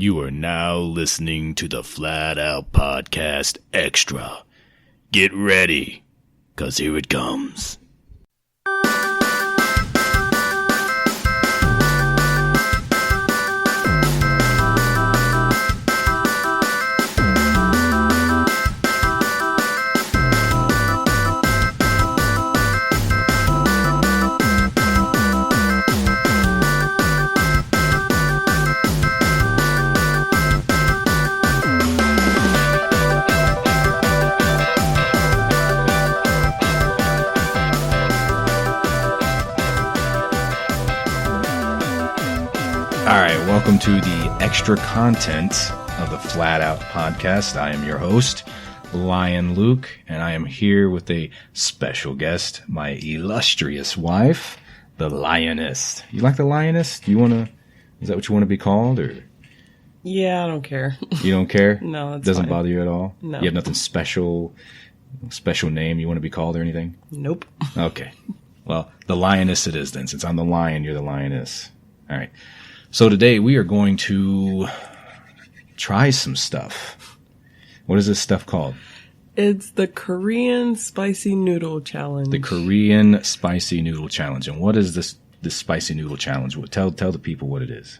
You are now listening to the Flat Out Podcast Extra. Get ready, 'cause here it comes. Welcome to the extra content of the Flat Out Podcast. I am your host, Lion Luke, and I am here with a special guest, my illustrious wife, the Lioness. You like the Lioness? Is that what you want to be called? Or yeah, I don't care. You don't care? No, it's doesn't fine. bother you at all? No. You have nothing special name you want to be called or anything? Nope. Okay. Well, the Lioness it is then. Since I'm the lion, you're the Lioness. All right. So today we are going to try some stuff. What is this stuff called? It's the Korean Spicy Noodle Challenge. The Korean Spicy Noodle Challenge. And what is this Spicy Noodle Challenge? Tell the people what it is.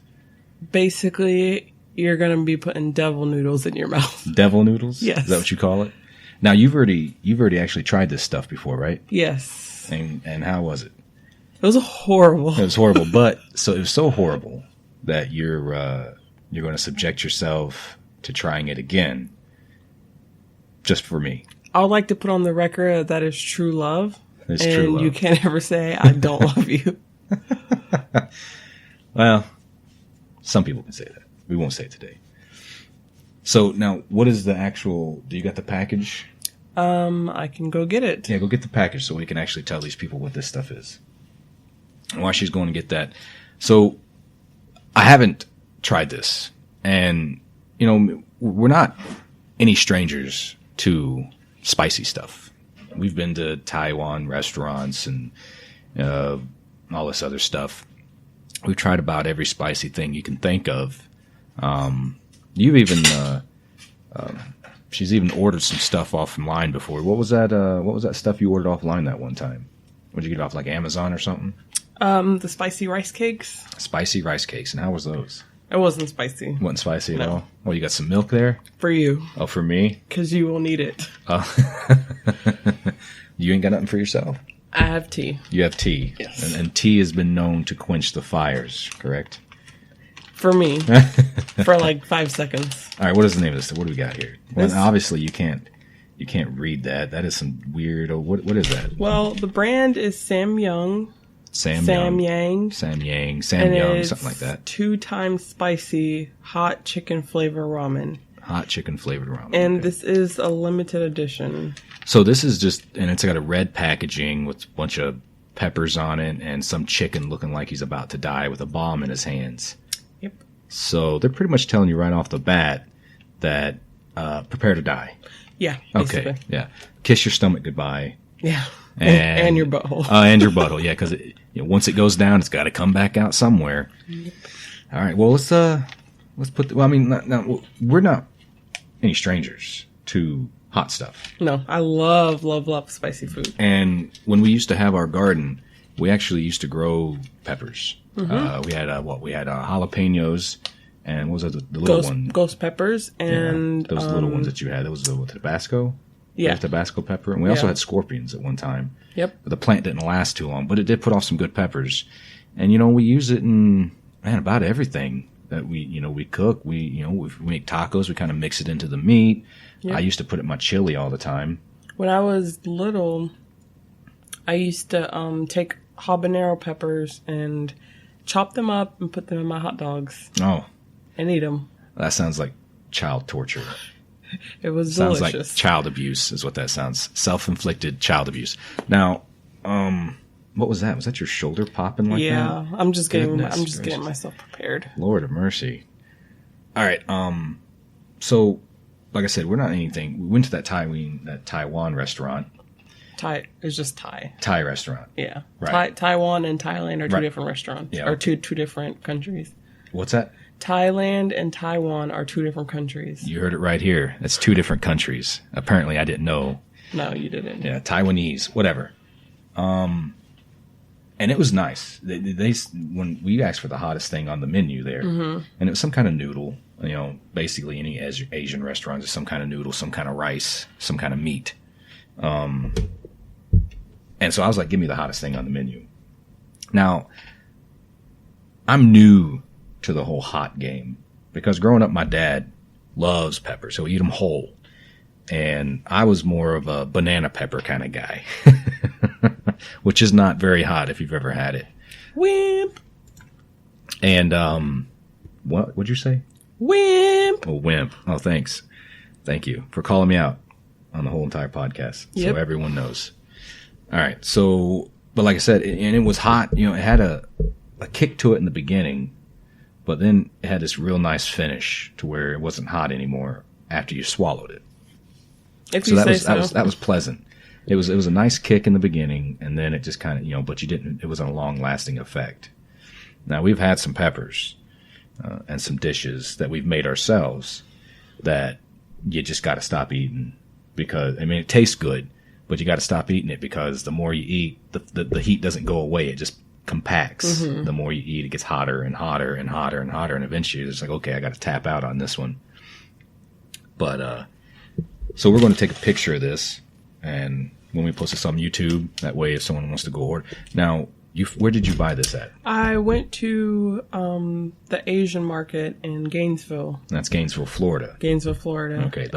Basically, you're going to be putting devil noodles in your mouth. Devil noodles? Yes. Is that what you call it? Now, you've already actually tried this stuff before, right? Yes. And how was it? It was horrible. It was horrible, but it was so horrible that you're going to subject yourself to trying it again, just for me. I would like to put on the record that is true love. It's and true love. You can't ever say, I don't love you. Well, some people can say that. We won't say it today. So now, what is the actual, do you got the package? I can go get it. Yeah, go get the package so we can actually tell these people what this stuff is. And while she's going to get that. So, I haven't tried this. And, we're not any strangers to spicy stuff. We've been to Taiwan restaurants and all this other stuff. We've tried about every spicy thing you can think of. You've even she's even ordered some stuff offline before. What was that stuff you ordered offline that one time? Would you get it off like Amazon or something? The spicy rice cakes. Spicy rice cakes. And how was those? It wasn't spicy. Wasn't spicy at all? Oh, you got some milk there? For you. Oh, for me? Because you will need it. You ain't got nothing for yourself? I have tea. You have tea. Yes. And tea has been known to quench the fires, correct? For me. For like 5 seconds. All right, what is the name of this? What do we got here? Well, obviously you can't read that. That is some weird. What is that? Well, the brand is Samyang, Samyang, something like that. 2 times spicy hot chicken flavor ramen. Hot chicken flavored ramen. And This is a limited edition. So this is and it's got a red packaging with a bunch of peppers on it and some chicken looking like he's about to die with a bomb in his hands. Yep. So they're pretty much telling you right off the bat that prepare to die. Yeah. Basically. Okay. Yeah. Kiss your stomach goodbye. Yeah. And your butthole. And your butthole. Yeah, because once it goes down, it's got to come back out somewhere. Yep. All right. Well, let's put. We're not any strangers to hot stuff. No, I love spicy food. And when we used to have our garden, we actually used to grow peppers. Mm-hmm. We had jalapenos, and what was it, the little one? Ghost peppers, and those little ones that you had. That was the Tabasco. Yeah, Tabasco pepper, and we also had scorpions at one time. Yep. But the plant didn't last too long, but it did put off some good peppers. And we use it in about everything that we cook. We make tacos. We kind of mix it into the meat. Yep. I used to put it in my chili all the time. When I was little, I used to take habanero peppers and chop them up and put them in my hot dogs. Oh. And eat them. That sounds like child torture. It was sounds delicious. Like child abuse is what that sounds. Self-inflicted child abuse. Now, what was that? Was that your shoulder popping like that? Yeah, I'm just getting myself prepared. Lord of mercy. All right. So, like I said, we're not anything. We went to that Taiwan restaurant. It's just Thai. Thai restaurant. Yeah. Right. Taiwan and Thailand are two different restaurants. Yeah. Or two different countries. What's that? Thailand and Taiwan are 2 different countries. You heard it right here. That's 2 different countries. Apparently, I didn't know. No, you didn't. Yeah, Taiwanese, whatever. And it was nice. They when we asked for the hottest thing on the menu there, and it was some kind of noodle. You know, basically any Asian restaurants is some kind of noodle, some kind of rice, some kind of meat. And so I was like, give me the hottest thing on the menu. Now, I'm new to the whole hot game because growing up, my dad loves peppers. He'll eat them whole. And I was more of a banana pepper kind of guy, which is not very hot if you've ever had it. Wimp. And, what'd you say? Wimp. Oh, wimp. Oh, thanks. Thank you for calling me out on the whole entire podcast. Yep. So everyone knows. All right. So, but like I said, and it was hot, you know, it had a kick to it in the beginning, but then it had this real nice finish to where it wasn't hot anymore after you swallowed it. If you say so. That was pleasant. It was a nice kick in the beginning, and then it just kind of, you know, but it wasn't a long lasting effect. Now we've had some peppers and some dishes that we've made ourselves that you just got to stop eating because, I mean, it tastes good, but you got to stop eating it because the more you eat, the heat doesn't go away. It just compacts. Mm-hmm. The more you eat, it gets hotter and hotter and hotter and hotter, and eventually it's like, okay, I got to tap out on this one. But so we're going to take a picture of this, and when we post this on YouTube, that way if someone wants to go order. Now, where did you buy this at? I went to the Asian market in Gainesville. That's Gainesville, Florida. Gainesville, Florida. Okay.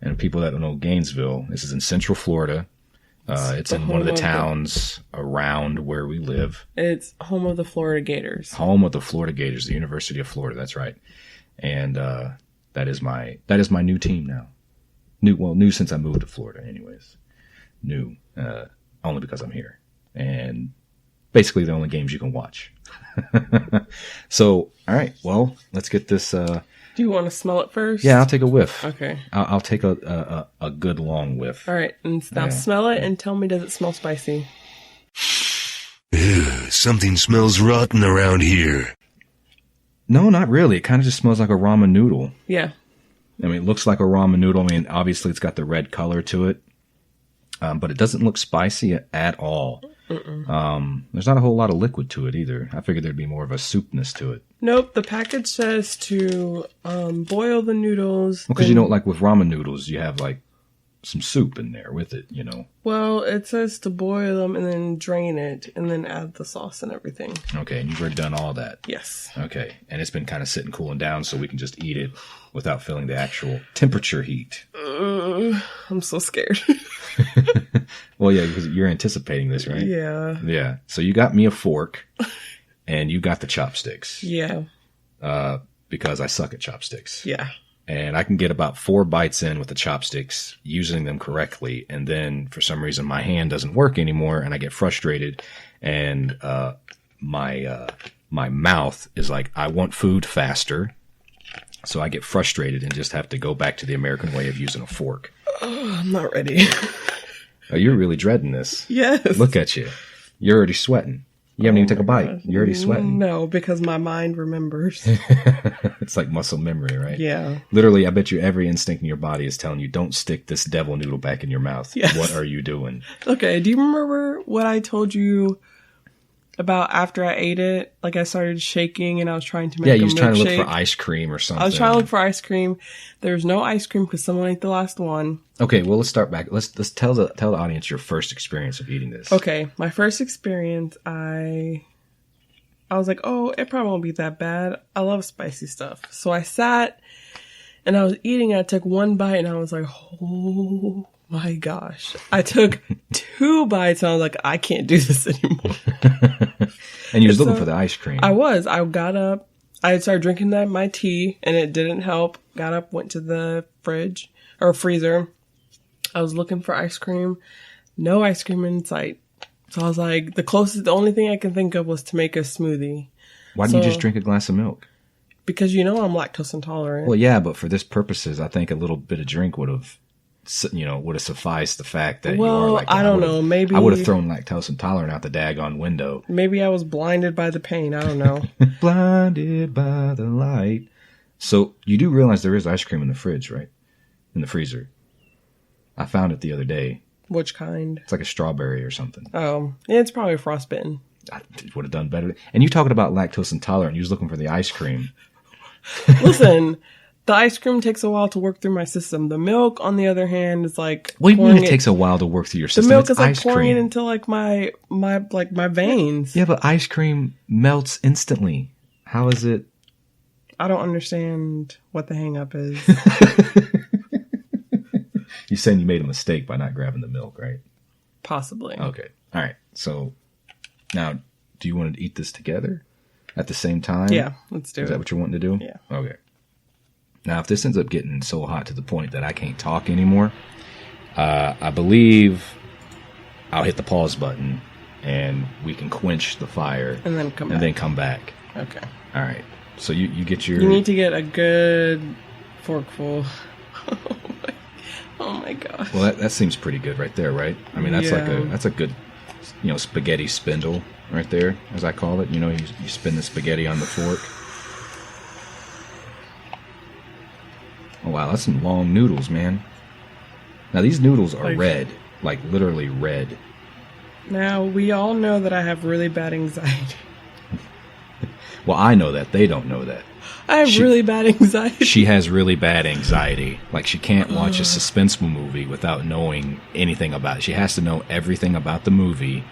And people that don't know Gainesville, this is in Central Florida. It's in one of the towns around where we live. It's home of the Florida Gators. Home of the Florida Gators, the University of Florida. That's right. And that is my new team now. New since I moved to Florida, anyways. New, only because I'm here, and basically the only games you can watch. So, all right, well, let's get this. Do you want to smell it first? Yeah, I'll take a whiff. Okay. I'll take a good long whiff. All right, and now smell it and tell me, does it smell spicy? Ew, something smells rotten around here. No, not really. It kind of just smells like a ramen noodle. Yeah. I mean, it looks like a ramen noodle. I mean, obviously it's got the red color to it, but it doesn't look spicy at all. There's not a whole lot of liquid to it either. I figured there'd be more of a soupness to it. Nope, the package says to boil the noodles. Well, because you know, like with ramen noodles, you have like some soup in there with it, you know. Well, it says to boil them and then drain it and then add the sauce and everything. Okay, and you've already done all that. Yes. Okay, and it's been kind of sitting cooling down so we can just eat it without feeling the actual temperature heat. I'm so scared. Well, yeah, because you're anticipating this, right? Yeah. Yeah. So you got me a fork and you got the chopsticks. Yeah. Because I suck at chopsticks. Yeah. And I can get about 4 bites in with the chopsticks using them correctly. And then for some reason my hand doesn't work anymore and I get frustrated. And my mouth is like, I want food faster. So I get frustrated and just have to go back to the American way of using a fork. Oh, I'm not ready. Oh, you're really dreading this. Yes. Look at you. You're already sweating. You haven't even taken a bite. You're already sweating. No, because my mind remembers. It's like muscle memory, right? Yeah. Literally, I bet you every instinct in your body is telling you, don't stick this devil noodle back in your mouth. Yes. What are you doing? Okay, do you remember what I told you about after I ate it? Like I started shaking and I was trying to make a milkshake. Yeah, you was trying to look for ice cream or something. I was trying to look for ice cream. There's no ice cream because someone ate the last one. Okay, well, let's start back. Let's tell the audience your first experience of eating this. Okay, my first experience, I was like, oh, it probably won't be that bad. I love spicy stuff. So I sat and I was eating. I took one bite and I was like, oh my gosh. I took 2 bites and I was like, I can't do this anymore. And you was looking for the ice cream. I was. I got up. I started drinking my tea and it didn't help. Got up, went to the fridge or freezer. I was looking for ice cream. No ice cream in sight. So I was like, the only thing I can think of was to make a smoothie. Why didn't you just drink a glass of milk? Because you know I'm lactose intolerant. Well, yeah, but for this purposes, I think a little bit of drink would have would have sufficed the fact that you Well, are like that. I don't know. Maybe I would have thrown lactose intolerant out the daggone window. Maybe I was blinded by the pain. I don't know. Blinded by the light. So you do realize there is ice cream in the fridge, right? In the freezer. I found it the other day. Which kind? It's like a strawberry or something. Oh, yeah, it's probably frostbitten. I would have done better. And you talking about lactose intolerant. You was looking for the ice cream. Listen, the ice cream takes a while to work through my system. The milk, on the other hand, is like What do you mean it takes a while to work through your system? The milk it's is like ice pouring cream. it into like my veins. Yeah, but ice cream melts instantly. How is it? I don't understand what the hang up is. You're saying you made a mistake by not grabbing the milk, right? Possibly. Okay. All right. So now, do you want to eat this together at the same time? Yeah, let's do it. Is that what you're wanting to do? Yeah. Okay. Now, if this ends up getting so hot to the point that I can't talk anymore, I believe I'll hit the pause button and we can quench the fire And then come back. Okay. Okay. All right. So you get your... You need to get a good forkful. Oh my god. Well, that seems pretty good right there, right? I mean, that's that's a good, spaghetti spindle right there, as I call it. You spin the spaghetti on the fork. Oh wow, that's some long noodles, man. Now these noodles are red, like literally red. Now, we all know that I have really bad anxiety. Well, I know that. They don't know that. I have really bad anxiety. She has really bad anxiety. Like, she can't watch a suspenseful movie without knowing anything about it. She has to know everything about the movie,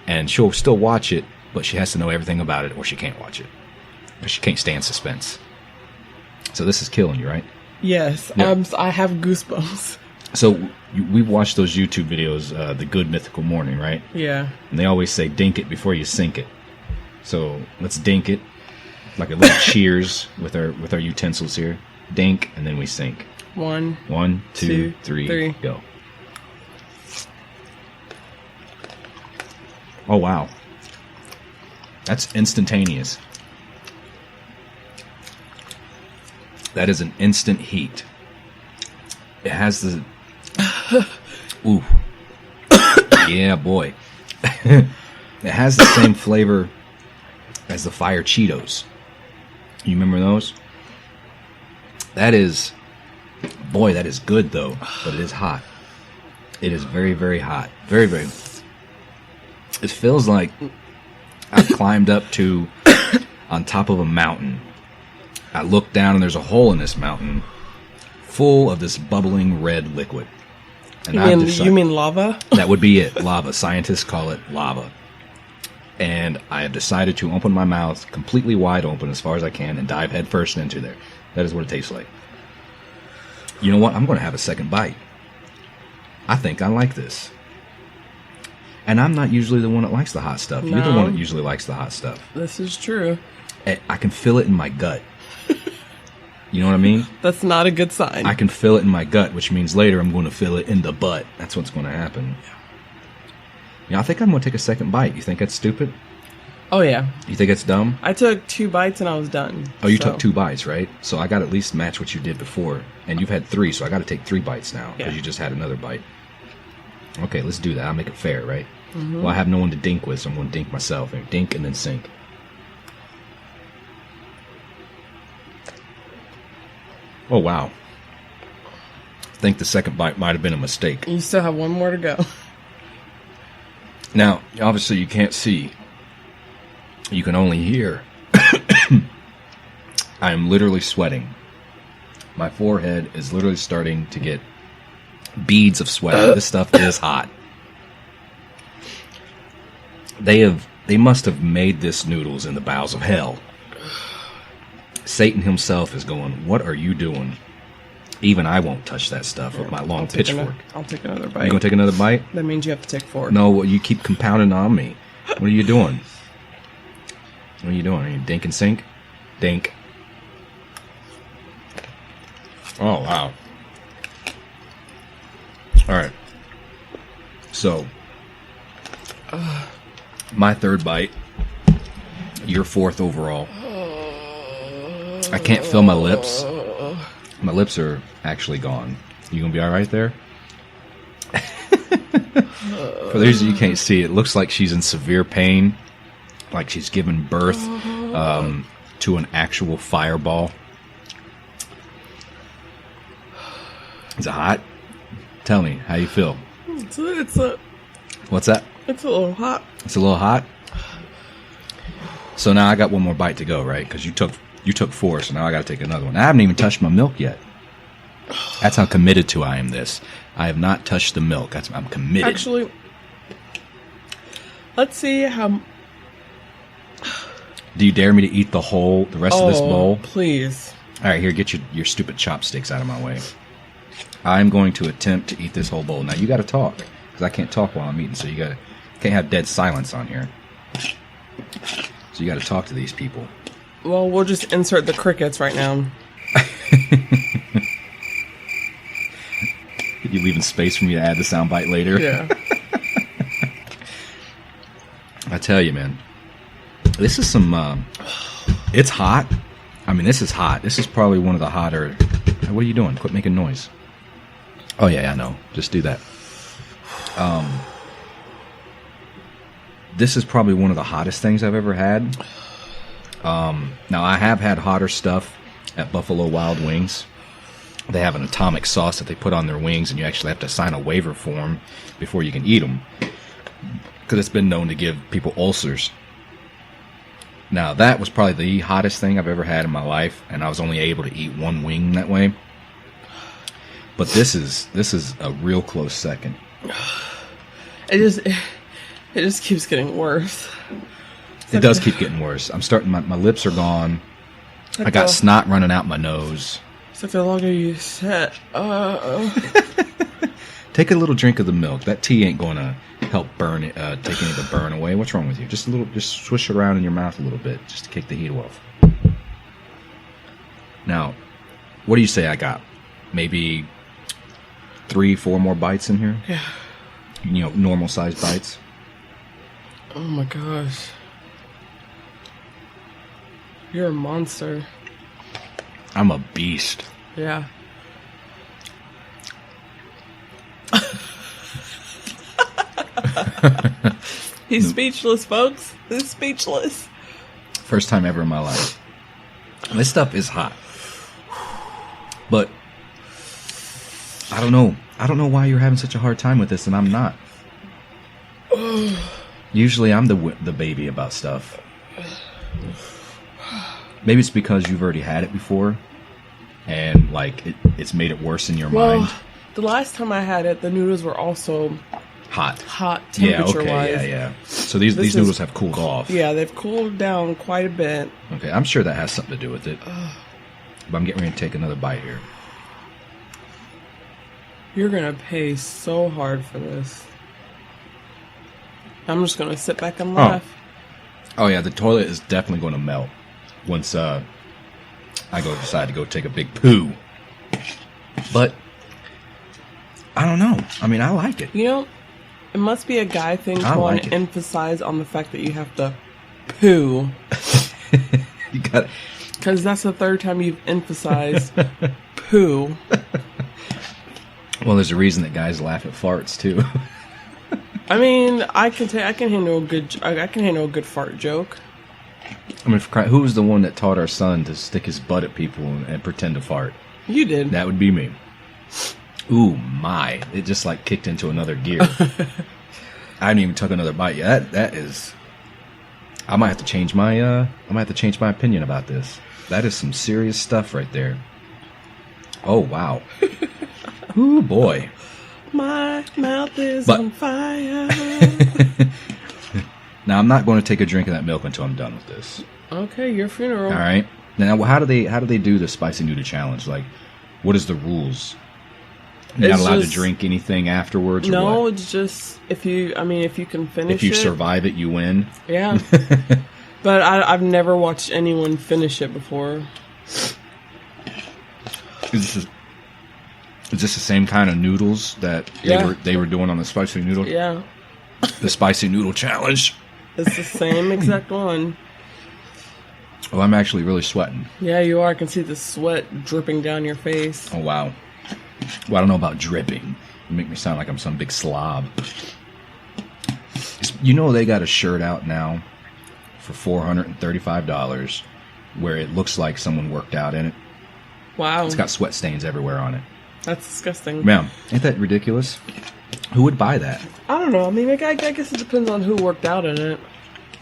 and she'll still watch it, but she has to know everything about it or she can't watch it. Because she can't stand suspense. So this is killing you, right? Yes. Yeah. I have goosebumps. So we've watched those YouTube videos, The Good Mythical Morning, right? Yeah. And they always say, dink it before you sink it. So let's dink it. Like a little cheers with our utensils here. Dink, and then we sink. 1, 1, 2, two, 3, three. go. Oh, wow. That's instantaneous. That is an instant heat. It has the... Ooh. Yeah, boy. It has the same flavor as the Fire Cheetos. You remember those? That is... Boy, that is good, though. But it is hot. It is very, very hot. Very, very... It feels like I've climbed up to on top of a mountain. I look down and there's a hole in this mountain full of this bubbling red liquid. And You mean lava? That would be it. Lava. Scientists call it lava. And I have decided to open my mouth completely wide open as far as I can and dive headfirst into there. That is what it tastes like. You know what? I'm going to have a second bite. I think I like this. And I'm not usually the one that likes the hot stuff. No. You're the one that usually likes the hot stuff. This is true. I can feel it in my gut. You know what I mean? That's not a good sign. I can feel it in my gut, which means later I'm going to feel it in the butt. That's what's going to happen. Yeah, I think I'm going to take a second bite. You think that's stupid? Oh, yeah. You think it's dumb? I took 2 bites and I was done. Oh, you took 2 bites, right? So I got to at least match what you did before. And you've had 3, so I got to take 3 bites now because you just had another bite. Okay, let's do that. I'll make it fair, right? Mm-hmm. Well, I have no one to dink with, so I'm going to dink myself. And dink and then sink. Oh, wow. I think the second bite might have been a mistake. You still have 1 more to go. Now, obviously you can't see. You can only hear. I am literally sweating. My forehead is literally starting to get beads of sweat. This stuff is hot. They must have made this noodles in the bowels of hell. Satan himself is going, what are you doing? Even I won't touch that stuff with my long pitchfork. I'll take another bite. You gonna take another bite? That means you have to take 4. No, well, you keep compounding on me. What are you doing? What are you doing? Are you dink and sink? Dink. Oh, wow. Alright. So, my 3rd bite. Your 4th overall. I can't feel my lips. My lips are actually gone. You gonna be alright there? For those of you who can't see, it looks like she's in severe pain, like she's given birth to an actual fireball. Is it hot? Tell me how you feel. What's that? It's a little hot. It's a little hot. So now I got one more bite to go, right? Because you took 4, so now I got to take another one. I haven't even touched my milk yet. That's how committed to I am this. I have not touched the milk. I'm committed. Actually, let's see how. Do you dare me to eat the rest of this bowl? Please. All right, here, get your stupid chopsticks out of my way. I'm going to attempt to eat this whole bowl. Now you got to talk, because I can't talk while I'm eating. So can't have dead silence on here. So you got to talk to these people. Well, we'll just insert the crickets right now. You leaving space for me to add the soundbite later? Yeah. I tell you, man, this is some. It's hot. I mean, this is hot. This is probably one of the hotter. What are you doing? Quit making noise. Oh yeah, I know. Just do that. This is probably one of the hottest things I've ever had. Now I have had hotter stuff at Buffalo Wild Wings. They have an atomic sauce that they put on their wings, and you actually have to sign a waiver form before you can eat them, because it's been known to give people ulcers. Now, that was probably the hottest thing I've ever had in my life, and I was only able to eat one wing that way. But this is a real close second. It just keeps getting worse. It does keep getting worse. I'm starting. My lips are gone. I got snot running out my nose. It's like the longer you sit. Take a little drink of the milk. That tea ain't going to help burn it, take any of the burn away. What's wrong with you? Just swish it around in your mouth a little bit, just to kick the heat off. Now, what do you say I got? Maybe 3-4 more bites in here? Yeah. You know, normal sized bites. Oh my gosh. You're a monster. I'm a beast. Yeah. He's speechless, folks. He's speechless. First time ever in my life. This stuff is hot. But I don't know. I don't know why you're having such a hard time with this and I'm not. Usually I'm the baby about stuff. Maybe it's because you've already had it before and like it's made it worse in your mind. The last time I had it, the noodles were also hot temperature wise. Yeah. So these noodles have cooled off. Yeah, they've cooled down quite a bit. Okay, I'm sure that has something to do with it. But I'm getting ready to take another bite here. You're gonna pay so hard for this. I'm just gonna sit back and laugh. Oh yeah, the toilet is definitely going to melt once I decide to go take a big poo. But I don't know. I mean, I like it. You know, it must be a guy thing to want to emphasize on the fact that you have to poo. You got it. Because that's the third time you've emphasized poo. Well, there's a reason that guys laugh at farts too. I mean, I can handle a good fart joke. I mean, who was the one that taught our son to stick his butt at people and pretend to fart? You did. That would be me. Ooh, my! It just like kicked into another gear. I haven't even took another bite yet. That is. I might have to change my. Opinion about this. That is some serious stuff right there. Oh wow. Ooh boy. My mouth is on fire. Now I'm not going to take a drink of that milk until I'm done with this. Okay, your funeral. All right. Now, how do they do the spicy noodle challenge? Like, what is the rules? You're not allowed to drink anything afterwards. Or no, what? It's just if you can finish. If you survive it, you win. Yeah. But I've never watched anyone finish it before. Is this the same kind of noodles that they were doing on the spicy noodle? Yeah. The spicy noodle challenge. It's the same exact one. Well, I'm actually really sweating. Yeah, you are. I can see the sweat dripping down your face. Oh, wow. Well, I don't know about dripping. You make me sound like I'm some big slob. You know they got a shirt out now for $435 where it looks like someone worked out in it. Wow. It's got sweat stains everywhere on it. That's disgusting. Man, ain't that ridiculous? Who would buy that? I don't know. I mean, I guess it depends on who worked out in it.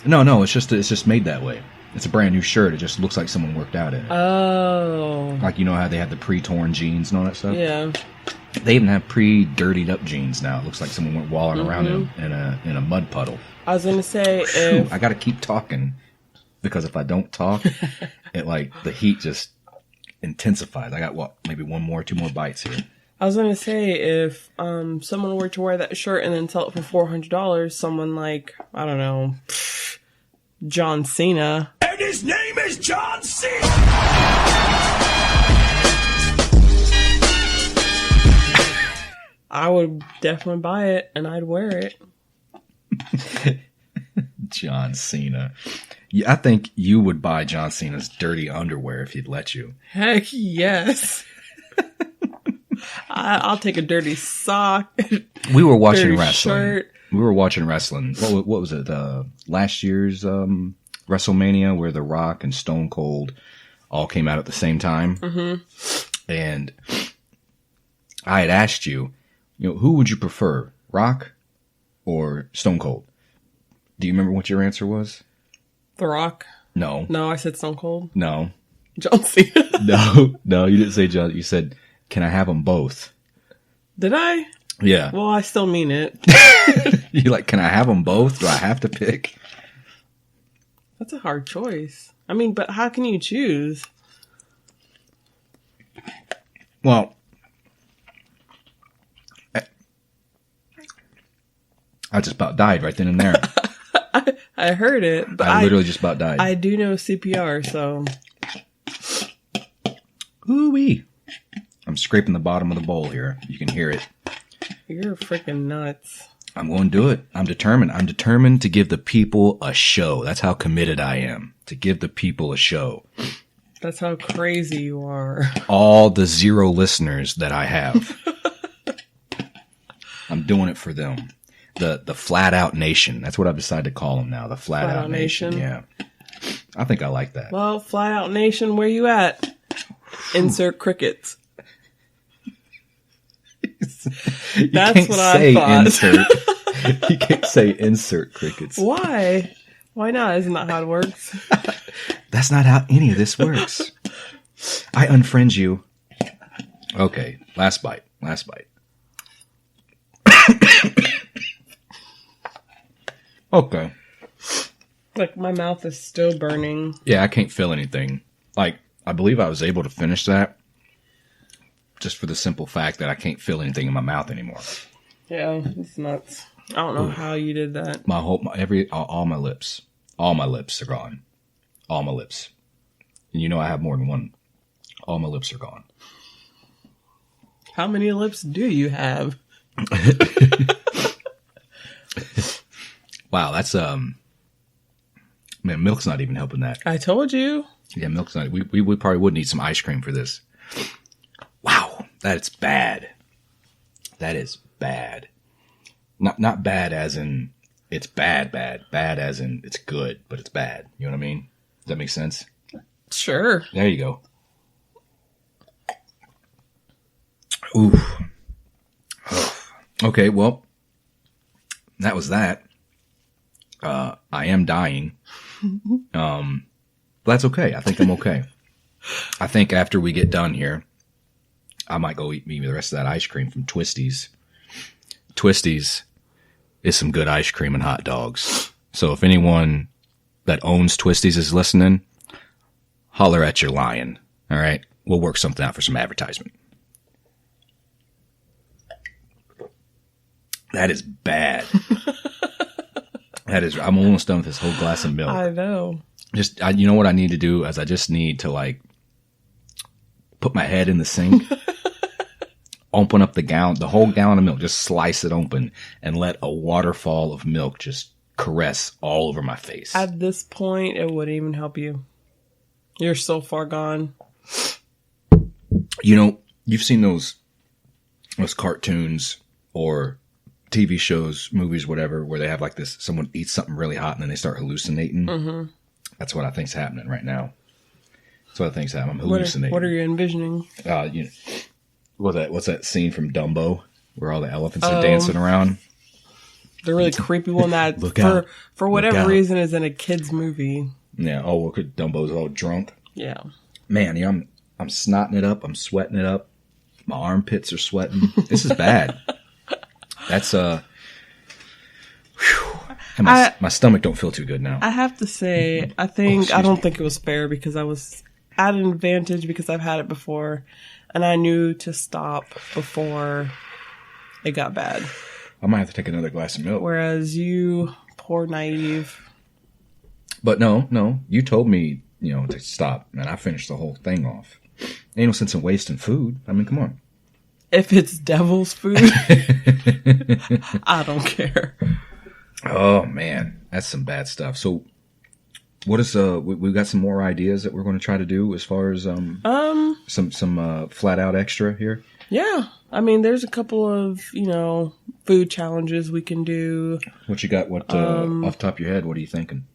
No, it's just made that way. It's a brand new shirt. It just looks like someone worked out in it. Oh. Like, you know how they had the pre-torn jeans and all that stuff? Yeah. They even have pre-dirtied up jeans now. It looks like someone went wallowing around in a mud puddle. I was gonna say if I gotta keep talking because if I don't talk, it like the heat just intensifies. I got maybe two more bites here. I was gonna say if someone were to wear that shirt and then sell it for $400, someone like, I don't know, John Cena. And his name is John Cena! I would definitely buy it and I'd wear it. John Cena. Yeah, I think you would buy John Cena's dirty underwear if he'd let you. Heck yes. I'll take a dirty sock. We were watching dirty wrestling. Shirt. We were watching wrestling. What was it? Last year's WrestleMania where The Rock and Stone Cold all came out at the same time. Mm-hmm. And I had asked you, who would you prefer, Rock or Stone Cold? Do you remember what your answer was? The Rock. No. No, I said Stone Cold. No. John Cena. No, you didn't say John. You said, can I have them both? Did I? Yeah. Well, I still mean it. You're like, can I have them both? Do I have to pick? That's a hard choice. I mean, but how can you choose? Well, I just about died right then and there. I heard it, but I literally just about died. I do know CPR, so. Ooh-wee. I'm scraping the bottom of the bowl here. You can hear it. You're freaking nuts. I'm going to do it. I'm determined. I'm determined to give the people a show. That's how committed I am. To give the people a show. That's how crazy you are. All the 0 listeners that I have. I'm doing it for them. The Flat Out Nation. That's what I've decided to call them now. The Flat Out Nation. Yeah. I think I like that. Well, Flat Out Nation, where you at? Insert crickets. That's what I thought. You can't say insert crickets. Why? Why not? Isn't that how it works? That's not how any of this works. I unfriend you. Okay, last bite. Okay. Like, my mouth is still burning. Yeah, I can't feel anything. Like, I believe I was able to finish that just for the simple fact that I can't feel anything in my mouth anymore. Yeah, it's nuts. I don't know how you did that. All my lips are gone. All my lips. And you know I have more than one. All my lips are gone. How many lips do you have? Wow, that's man, milk's not even helping that. I told you. Yeah, milk's not. We probably would need some ice cream for this. Wow, that's bad. That is bad. Not bad as in it's bad. Bad as in it's good, but it's bad. You know what I mean? Does that make sense? Sure. There you go. Ooh. Okay, well, that was that. I am dying. But that's okay. I think I'm okay. I think after we get done here, I might go eat maybe the rest of that ice cream from Twisties. Twisties is some good ice cream and hot dogs. So if anyone that owns Twisties is listening, holler at your lion. All right? We'll work something out for some advertisement. That is bad. I'm almost done with this whole glass of milk. I know. You know what I need to do is I just need to like put my head in the sink, open up the whole gallon of milk, just slice it open and let a waterfall of milk just caress all over my face. At this point, it wouldn't even help you. You're so far gone. You know, you've seen those cartoons or TV shows, movies, whatever, where they have like this, someone eats something really hot and then they start hallucinating. Mm-hmm. That's what I think's happening right now. That's what I think's happening. I'm hallucinating. What are you envisioning? What's that scene from Dumbo where all the elephants are dancing around? The really creepy one that for whatever reason is in a kid's movie. Yeah. Oh, well, Dumbo's all drunk. Yeah. Man, I'm snotting it up. I'm sweating it up. My armpits are sweating. This is bad. That's and my stomach don't feel too good now. I have to say, I don't think it was fair because I was at an advantage because I've had it before, and I knew to stop before it got bad. I might have to take another glass of milk. Whereas you, poor naive. But no, you told me, to stop, and I finished the whole thing off. Ain't no sense in wasting food. I mean, come on. If it's devil's food, I don't care. Oh man, that's some bad stuff. So, what is we've got some more ideas that we're going to try to do as far as some flat out extra here. Yeah, I mean, there's a couple of food challenges we can do. What you got? What off the top of your head? What are you thinking?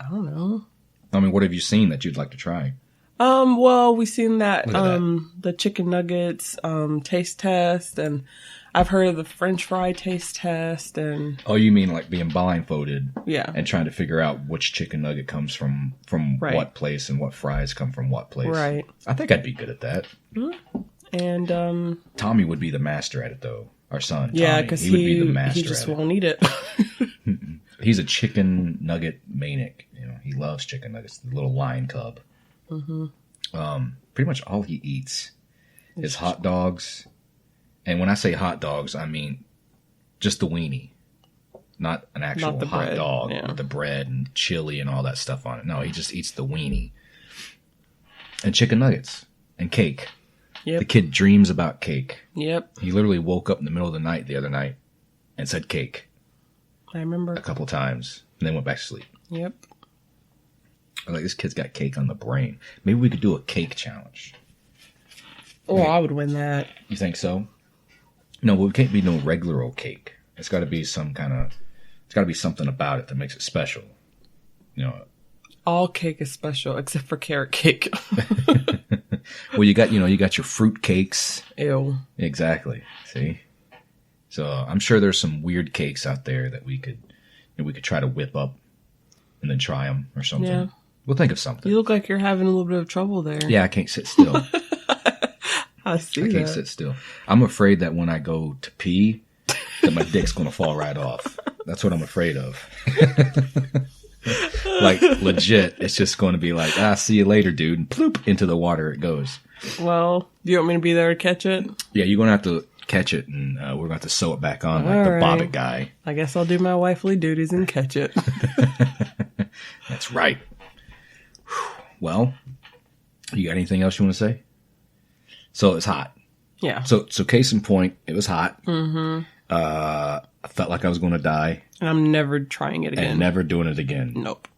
I don't know. I mean, what have you seen that you'd like to try? Well, we've seen that the chicken nuggets taste test, and I've heard of the French fry taste test, and oh, you mean like being blindfolded, yeah, and trying to figure out which chicken nugget comes from right. what place and what fries come from what place, right? I think I'd be good at that. Mm-hmm. And Tommy would be the master at it, though. Our son, yeah, because he would be the master. He just won't eat it. He's a chicken nugget maniac. He loves chicken nuggets. The little lion cub. Mm-hmm. Pretty much all he eats is hot dogs, and when I say hot dogs, I mean just the weenie, not an actual hot dog with the bread and chili and all that stuff on it. No, he just eats the weenie and chicken nuggets and cake. Yep. The kid dreams about cake. Yep. He literally woke up in the middle of the night the other night and said cake. I remember a couple times, and then went back to sleep. Yep. I was like, this kid's got cake on the brain. Maybe we could do a cake challenge. Oh, I would win that. You think so? No, it can't be no regular old cake. It's got to be it's got to be something about it that makes it special. All cake is special except for carrot cake. Well, you got your fruit cakes. Ew. Exactly. See? So I'm sure there's some weird cakes out there that we could try to whip up and then try them or something. Yeah. We'll think of something. You look like you're having a little bit of trouble there. Yeah, I can't sit still. I can't sit still. I'm afraid that when I go to pee, that my dick's going to fall right off. That's what I'm afraid of. Like, legit, it's just going to be like, see you later, dude. And ploop, into the water it goes. Well, do you want me to be there to catch it? Yeah, you're going to have to catch it, and we're going to have to sew it back on like the Bobbit guy. I guess I'll do my wifely duties and catch it. That's right. Well, you got anything else you want to say? So it's hot. Yeah. So case in point, it was hot. Mm-hmm. I felt like I was going to die. And I'm never trying it again. And never doing it again. Nope.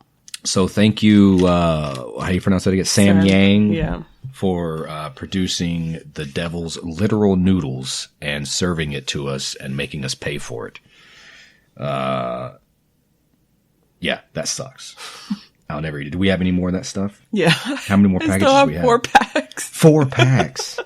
So thank you, how do you pronounce that again? Sam Yang. Yeah. For producing the devil's literal noodles and serving it to us and making us pay for it. Yeah, that sucks. I'll never eat it. Do we have any more of that stuff? Yeah. How many more packages do we have? 4 packs. 4 packs.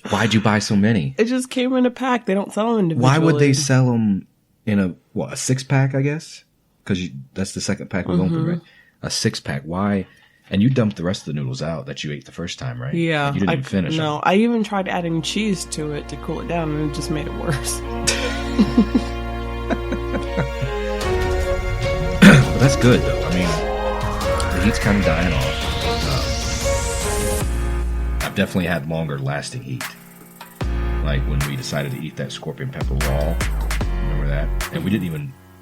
Why'd you buy so many? It just came in a pack. They don't sell them individually. Why would they sell them in a 6-pack, I guess? Because that's the second pack we've opened, right? A 6-pack. Why? And you dumped the rest of the noodles out that you ate the first time, right? Yeah. You didn't even finish them. No, I even tried adding cheese to it to cool it down, and it just made it worse. But that's good, though. I mean, the heat's kind of dying off. I've definitely had longer lasting heat. Like when we decided to eat that scorpion pepper raw. Remember that? And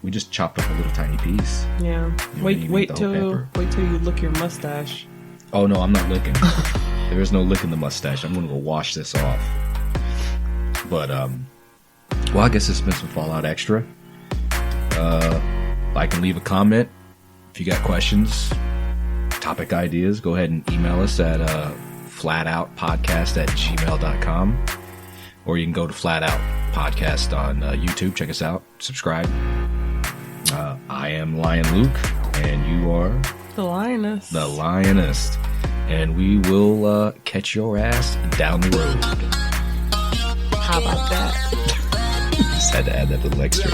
we just chopped up a little tiny piece. Yeah. Wait till you lick your mustache. Oh no, I'm not licking. There is no licking the mustache. I'm gonna go wash this off. But well, I guess it's been some Fallout Extra. Like and leave a comment if you got questions, topic ideas. Go ahead and email us at flatoutpodcast@gmail.com, or you can go to flatoutpodcast.com podcast on YouTube. Check us out. Subscribe. I am Lion Luke, and you are The Lioness. the Lioness. And we will catch your ass down the road. How about that? Just had to add that little extra.